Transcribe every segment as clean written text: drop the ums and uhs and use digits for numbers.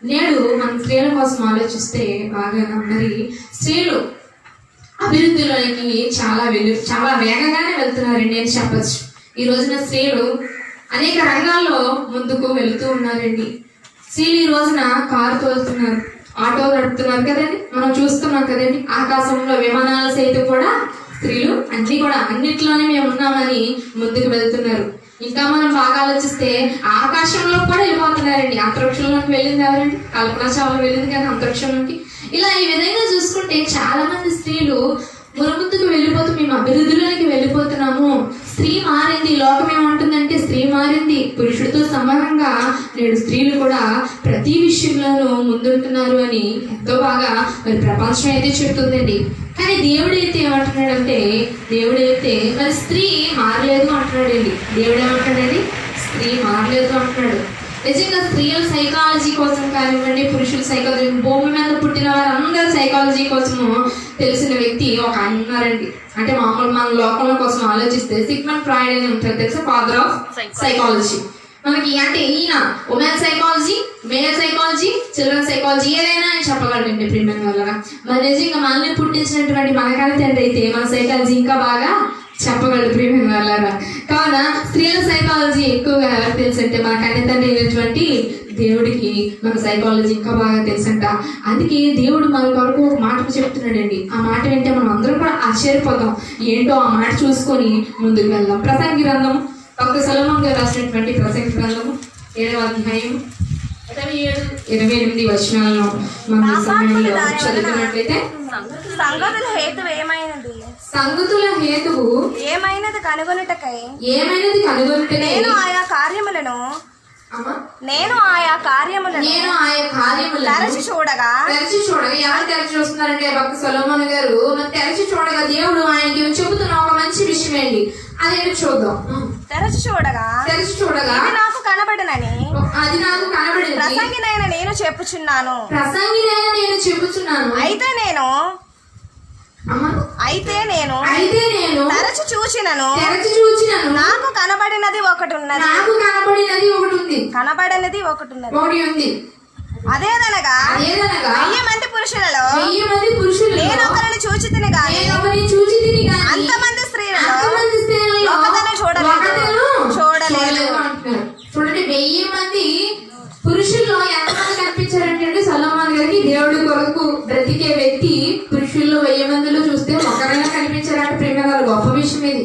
నేడు మన స్త్రీల కోసం ఆలోచిస్తే బాగా మరి స్త్రీలు అభివృద్ధిలోకి చాలా వేగంగానే వెళ్తున్నారండి అని చెప్పచ్చు. ఈ రోజున స్త్రీలు అనేక రంగాల్లో ముందుకు వెళుతూ ఉన్నారండి. స్త్రీలు ఈ రోజున కారు తోలుతున్నారు, ఆటో నడుపుతున్నారు కదండి, మనం చూస్తున్నాం కదండి. ఆకాశంలో విమానాల సైతం కూడా స్త్రీలు అన్నిట్లోనే మేము ఉన్నామని ముందుకు వెళ్తున్నారు. ఇంకా మనం బాగా ఆలోచిస్తే ఆకాశంలో కూడా వెళ్ళిపోతున్నారండి. అంతరిక్షంలోకి వెళ్ళింది ఎవరండి? కల్పనా చావ్లా వెళ్ళింది కానీ అంతరిక్షంలోకి. ఇలా ఈ విధంగా చూసుకుంటే చాలా మంది స్త్రీలు ముందుకు వెళ్ళిపోతూ మేము అభివృద్ధిలోకి వెళ్ళిపోతున్నాము. స్త్రీ మారింది, లోకం ఏమంటుందంటే స్త్రీ మారింది. పురుషుడితో సమానంగా నేడు స్త్రీలు కూడా ప్రతి విషయంలోనూ ముందుంటున్నారు అని ఎంతో బాగా మరి ప్రపంచం అయితే చెప్తుందండి. కానీ దేవుడైతే ఏమంటున్నాడంటే మరి స్త్రీ మారలేదు అంటున్నాడండి. దేవుడు ఏమంటున్నాడండి? స్త్రీ మారలేదు అంటున్నాడు. నిజంగా స్త్రీల సైకాలజీ కోసం కానివ్వండి, పురుషుల సైకాలజీ, భూమి మీద పుట్టిన వారందరూ సైకాలజీ కోసము తెలిసిన వ్యక్తి ఒక ఆయన ఉన్నారండి. అంటే మామూలు మన లోకంలో కోసం ఆలోచిస్తే సిగ్మండ్ ఫ్రాయిడ్ అని ఉంటారు తెలుసా, ఫాదర్ ఆఫ్ సైకాలజీ. మనకి అంటే ఈయన women psychology, male psychology, children psychology ఏదైనా ఆయన చెప్పగలండి ప్రియమైన వాళ్ళగా. మరి నిజంగా మనల్ని పుట్టించినటువంటి మనకన్నా తండ్రి అయితే మన సైకాలజీ ఇంకా బాగా చెప్పగలరు ప్రియమైన వాళ్ళగా. కావున స్త్రీల సైకాలజీ ఎక్కువగా ఎవరికి తెలుసంటే మన కన్న తండ్రి అయినటువంటి దేవుడికి మన సైకాలజీ ఇంకా బాగా తెలుసంట. అందుకే దేవుడు మన కొరకు ఒక మాట చెప్తున్నాడండి. ఆ మాట వింటే మనం అందరం కూడా ఆశ్చర్యపోతాం. ఏంటో ఆ మాట చూసుకొని ముందుకు వెళ్దాం. ప్రసంగి గ్రంథం, డాక్టర్ సొలొమోన్ గారు రాసినటువంటి ప్రసంగి గ్రంథము 7వ అధ్యాయం 27-28 వచనాలను మన సమయంలో చదువుతున్నట్లయితే, సంగతుల హేతువు ఏమైనది కనుగొనుటకై నేను ఆయా కార్యములను తెరచి చూడగా ఎవరు తెరచి చూస్తున్నారంటే భక్త సొలొమోన్ గారు తెరచి చూడగా దేవుడు ఆయనకి చెబుతున్న ఒక మంచి విషయం ఏంటి అదేంటి చూద్దాం. తెరచి చూడగా అది నాకు కనబడినని ప్రసంగినైన నేను చెప్పుచున్నాను. అయితే నేను తెరచి చూచినను నాకు కనబడినది ఒకటి ఉన్నది. అదేదనగా 1000 మంది పురుషులలో నేను ఒకరిని చూచితిని గాని అంతమంది స్త్రీలలో ఒకతను చూడలేదు. చూడండి, 1000 మంది పురుషుల్లో ఎంతమంది కనిపించారంటే సొలొమోన్ గారికి దేవుడి కొరకు బ్రతికే వ్యక్తి పురుషుల్లో 1000 మందిలో చూస్తే ఒకరైనా కనిపించారంటే ప్రేమ వాళ్ళ గొప్ప విషయం ఇది.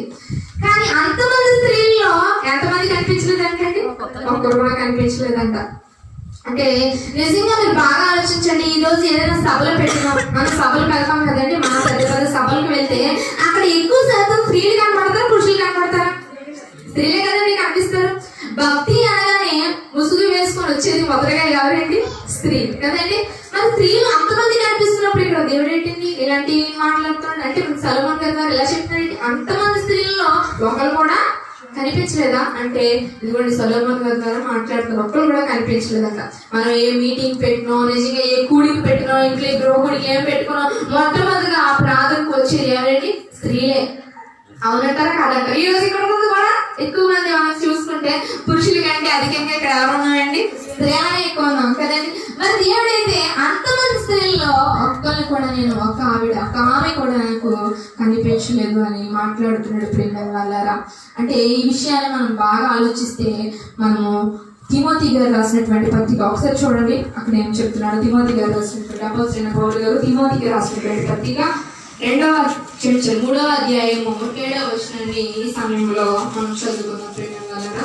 కానీ అంతమంది స్త్రీల్లో ఎంతమంది కనిపించలేదంటే ఒక్కరు కూడా కనిపించలేదంట. అంటే నిజంగా మీరు బాగా ఆలోచించండి. ఈ రోజు ఏదైనా సభలు పెట్టినాం, మనం సభలు పెడతాం కదండి, మన పెద్ద సభలకు వెళ్తే అక్కడ ఎక్కువ శాతం స్త్రీలు కనపడతారు, పురుషులు కనపడతారు? స్త్రీలే కదండి కనిపిస్తారు. భక్తి అనగానే ముసుగు వేసుకొని వచ్చేది మొదటగా ఎవరండి? స్త్రీ కదండి. మరి స్త్రీలు అంతమంది కనిపిస్తున్నప్పుడు ఇక్కడ దేవుడు ఏంటండి ఇలాంటి మాట్లాడుతున్నాడు అంటే సొలొమోన్ గారు ఎలా చెప్తున్నారండి? అంతమంది స్త్రీల్లో ఒకరు కూడా కనిపించలేదా అంటే ఇదిగోండి సొలొమోన్ గారు మాట్లాడుతున్నారు, ఒక్కరు కూడా కనిపించలేదంట. మనం ఏ మీటింగ్ పెట్టినో, నిజంగా ఏ కూడికి పెట్టినో, ఇంట్లో గృహకుడికి ఏం పెట్టుకున్నా మొట్టమొదటిగా ఆ ప్రార్థనకు వచ్చేది ఎవరండి? స్త్రీలే. అవునంటారా కాదంటారా? ఈ రోజు ఇక్కడ ముందు కూడా ఎక్కువ మంది మనం చూసుకుంటే పురుషుల కంటే అధికంగా ఇక్కడ ఎవరు ఉన్నాయండి? స్త్రీలే ఎక్కువ ఉన్నాం కదండి. మరి దేవుడైతే అంతమంది స్త్రీల్లో ఒక్క ఆమె కూడా నాకు కనిపించలేదు అని మాట్లాడుతున్నాడు ప్రేమ వాళ్ళారా. అంటే ఈ విషయాన్ని మనం బాగా ఆలోచిస్తే మనము తిమోతి గారు రాసినటువంటి పత్రిక ఒకసారి చూడండి. అక్కడ ఏం చెప్తున్నాడు? తిమోతి గారు రాసినటువంటి అపోస్తలుడైన పౌలు గారు తిమోతికి రాసినటువంటి పత్రిక 3వ అధ్యాయము 7వ వచనాన్ని ఈ సమయంలో మనం చదువుకున్నాం ప్రేమ వాళ్ళారా.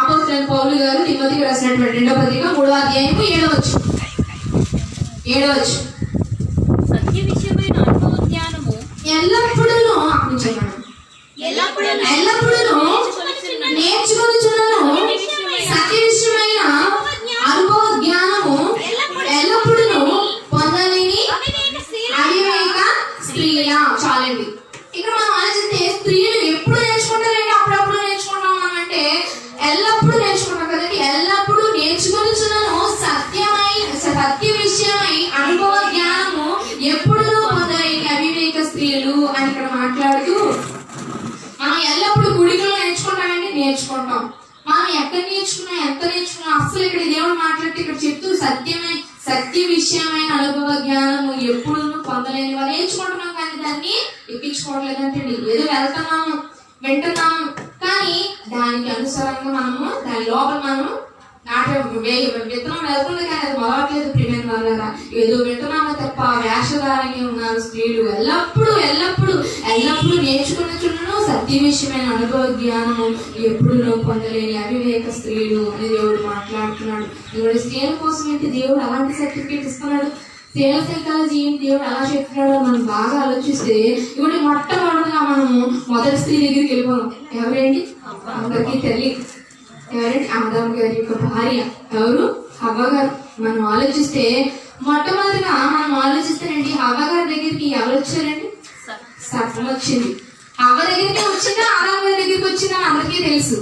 అపోస్తలుడైన పౌలు గారు తిమోతికి రాసినటువంటి 2వ పత్రిక 3వ అధ్యాయము 7వ వచనం. సత్య విషయమైన అనుభవ జ్ఞానము ఎల్లప్పుడూ నేర్చుకొనుచున్నాను. సత్య విషయమైన అనుభవ జ్ఞానము ఎల్లప్పుడూ పొందలేని అవివేక స్త్రీల. చాలండి. ఇక్కడ మనం ఆలోచిస్తే స్త్రీలు ఎప్పుడు నేర్చుకుంటారంటే అప్పుడప్పుడు నేర్చుకుంటాం మనం అంటే ఎల్లప్పుడూ నేర్చుకుంటాం కదండి. ఎల్లప్పుడూ నేర్చుకొనుచున్నాను సత్య విషయమై అనుభవ జ్ఞానము ఎప్పుడు పొందలేని అవివేక స్త్రీలు అని ఇక్కడ మాట్లాడుతూ మనం ఎల్లప్పుడూ గుడిలో నేర్చుకుంటామండి, నేర్చుకుంటాం. మనం ఎక్కడ నేర్చుకున్నా ఎంత సత్య విషయమైన అనుభవ జ్ఞానము ఎప్పుడు పొందలేని వారు నేర్చుకుంటున్నాం, కానీ దాన్ని ఎక్కించుకోవట్లేదంటే ఏదో వెళ్తున్నాము వింటున్నాము, కానీ దానికి అనుసారంగా మనము దాని లోపల మనము విత్తనం వెళ్తుంది, కానీ అది మొదలట్లేదు. ప్రియమైన వాళ్ళరా, ఏదో వింటున్నామో తప్ప వేషధారంగా ఉన్నారు స్త్రీలు. ఎల్లప్పుడూ నేర్చుకున్న చుట్టూ సత్య విషయమైన అనుభవ జ్ఞానము ఎప్పుడు పొందలేని అవివేక స్త్రీలు అని దేవుడు మాట్లాడుతున్నాడు. దేవుడు స్త్రీల కోసం ఏంటి దేవుడు అలాంటి సర్టిఫికేట్ ఇస్తున్నాడు? స్త్రీల సైకాలజీ ఏంటి దేవుడు అలా చెప్తున్నాడో మనం బాగా ఆలోచిస్తే, ఇప్పుడు మొట్టమొదటిగా మనము మొదటి స్త్రీ దగ్గరికి వెళ్ళిపోదాం. ఎవరేంటి? అందరికీ తల్లి. ఎవరండి? ఆదాం గారి యొక్క భార్య. ఎవరు? హవ్వ గారు. మనం ఆలోచిస్తే మొట్టమొదటిగా ఆలోచిస్తానండి, హవ్వ గారి దగ్గరికి ఎవరు వచ్చారండి? సర్పం వచ్చింది. హవ్వ దగ్గరికి వచ్చిందా ఆదాం గారి దగ్గరికి వచ్చిందా అందరికీ తెలుసు.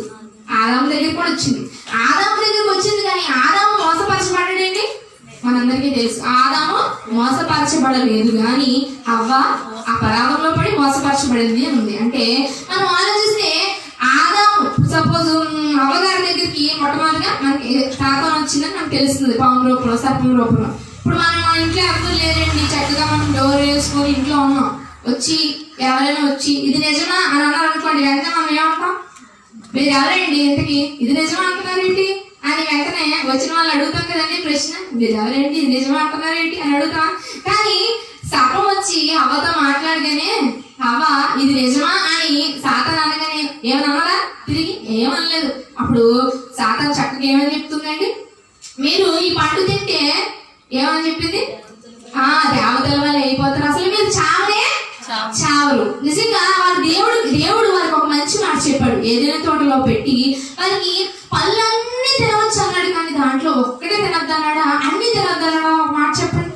ఆదాం దగ్గర కూడా వచ్చింది. ఆదాం దగ్గరికి వచ్చింది, కానీ ఆదాము మోసపరచబడ్డాడండి మనందరికీ తెలుసు. ఆదాము మోసపరచబడలేదు, కానీ హవ్వ అపరాధంలో పడి మోసపరచబడింది అని ఉంది. అంటే మనం ఆలోచిస్తే ఆదాము సపోజ్ అవ్వగారి దగ్గరికి మొట్టమొదటిగా మనకి శాతం వచ్చిందని మనకు తెలుస్తుంది, పాము రూపంలో సర్పం రూపంలో. ఇప్పుడు మనం మన ఇంట్లో ఎవరు లేరండి, చక్కగా మనం డోర్ వేసుకొని ఇంట్లో ఉన్నాం. వచ్చి ఎవరైనా వచ్చి ఇది నిజమా అని అన్నారు అనుకోండి, వెంటనే మనం ఏమంటాం? మీరు ఎవరండి ఇంతకి ఇది నిజమా అంటున్నారేంటి అని వెంటనే వచ్చిన వాళ్ళు అడుగుతాం కదండి ప్రశ్న, మీరు ఎవరేంటి ఇది నిజమా అంటున్నారేంటి అని అడుగుతాం. కానీ సర్పం వచ్చి అవ్వతో మాట్లాడగానే అవ్వ ఇది నిజమా అని సాతాన్ అనగానే ఏమన్నా తిరిగి ఏమనలేదు. అప్పుడు సాతాన్ చక్కగా ఏమని చెప్తుందండి, మీరు ఈ పండు తింటే ఏమని చెప్పింది? దేవతల వల్ల అయిపోతారు, అసలు మీరు చావరు. నిజంగా దేవుడు వారికి ఒక మంచి మాట చెప్పాడు. ఏదైనా తోటలో పెట్టి వారికి పళ్ళన్నీ తినవచ్చు అన్నాడు, కానీ దాంట్లో ఒక్కటే తినద్దు అన్నాడా? అన్ని తినద్దు అన్నాడా? ఒక మాట చెప్పండి.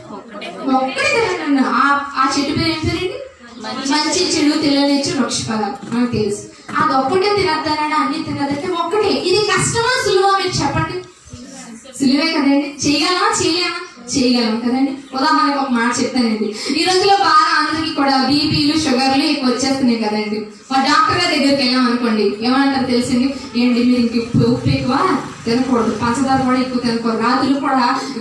ఒక్కటే తినద్దు. ఆ చెట్టు పేరు ఏం పేరండి? మంచి చెడు తెలియనిచ్చు వృక్షఫలాలు. మనకు తెలుసు. అది ఒక్కటే తినద్దన్నాడు, అన్ని తినదంటే ఒక్కటే. ఇది కష్టమా సులువా మీరు చెప్పండి? సులువే కదండి. చేయగలం కదండి. ఉదాహరణకు ఒక మాట చెప్తానండి. ఈ రోజులో బాగా అందరికి కూడా బీపీలు షుగర్లు ఎక్కువ వచ్చేస్తున్నాయి కదండి. మా డాక్టర్ గారి దగ్గరికి వెళ్ళాం అనుకోండి, ఏమంటారు తెలిసింది? ఏంటి మీరు ఇంక ఉప్పు ఎక్కువ తినకూడదు, పంచదార కూడా ఎక్కువ తినకూడదు, రాత్రులు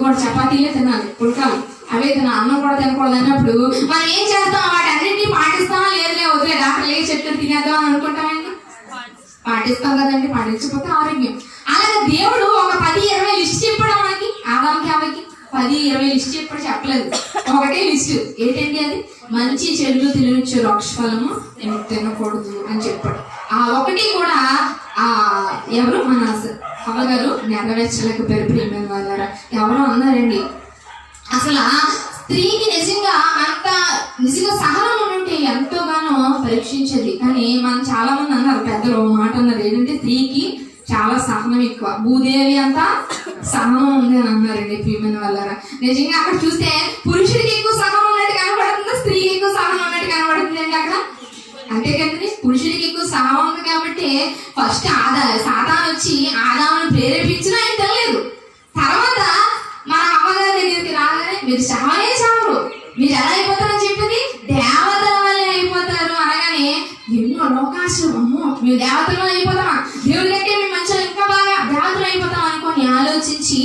కూడా చపాతీలే తినాలి, పుడకాలి, అవే అన్నం కూడా తినకూడదు అన్నప్పుడు మనం ఏం చేస్తాం? వాటి అన్నింటినీ పాటిస్తామా? లేదులే వదిలే డాక్టర్ ఏ చెప్తారు తినేద్దాం అని అనుకుంటామండి. పాటిస్తాం కదండి. పాటించకపోతే ఆరోగ్యం. అలాగే దేవుడు ఒక 10-20 లిస్ట్ చెప్పాడు మనకి. ఆదాంకి అవ్వకి 10-20 లిస్ట్ చెప్పాడు, చెప్పలేదు. ఒకటే లిస్ట్. ఏంటండి అది? మంచి చెడు తెలియచ్చు వృక్షఫలము తినకూడదు అని చెప్పాడు. ఆ ఒకటి కూడా ఎవరు? మన అవ్వగారు నెరవేర్చలేకపోయారు. ప్రియమైన వాళ్ళారా, ఎవరో అన్నారండి, అసలు స్త్రీకి నిజంగా సహనం ఉంటే ఎంతోగానో పరీక్షించేది. కానీ మనం చాలా మంది అన్నారు, పెద్దలు మాట అన్నారు, ఏంటంటే స్త్రీకి చాలా సహనం ఎక్కువ, భూదేవి అంతా సహనం ఉంది అని అన్నారండి. ప్రియమైన వాళ్ళారా, నిజంగా అక్కడ చూస్తే పురుషుడికి ఎక్కువ సహనం ఉన్నట్టు కనబడుతుంది, స్త్రీకి ఎక్కువ సహనం ఉన్నట్టు కనబడుతుంది అండి అక్కడ. అంతే కదండి. పురుషుడికి ఎక్కువ సహనం ఉంది కాబట్టి ఫస్ట్ సాతాను వచ్చి ఆదామును ప్రేరేపించినా ఆయన తెలియదు. తర్వాత మన అమ్మగారి దగ్గరికి రాగానే మీరు చావరు, మీరు ఎలా అయిపోతారని చెప్పింది? దేవతల వల్లే అయిపోతారు అనగానే ఎన్నో అవకాశం, అమ్మో మేము దేవతల వల్ల అయిపోతామా, దేవుడి కంటే మేము మంచిగా ఇంకా బాగా దేవతలు అయిపోతాం అనుకొని ఆలోచించి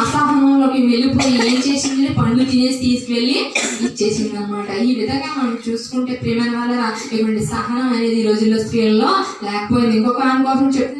అసహనంలోకి వెళ్ళిపోయి ఏం చేసింది? పండ్లు తినేసి తీసుకువెళ్ళి ఇచ్చేసింది అనమాట. ఈ విధంగా మనం చూసుకుంటే ప్రియమైన వాళ్ళ ఇటువంటి సహనం అనేది ఈ రోజుల్లో స్త్రీలలో లేకపోయింది. ఇంకొక అనుకోసం చెప్తే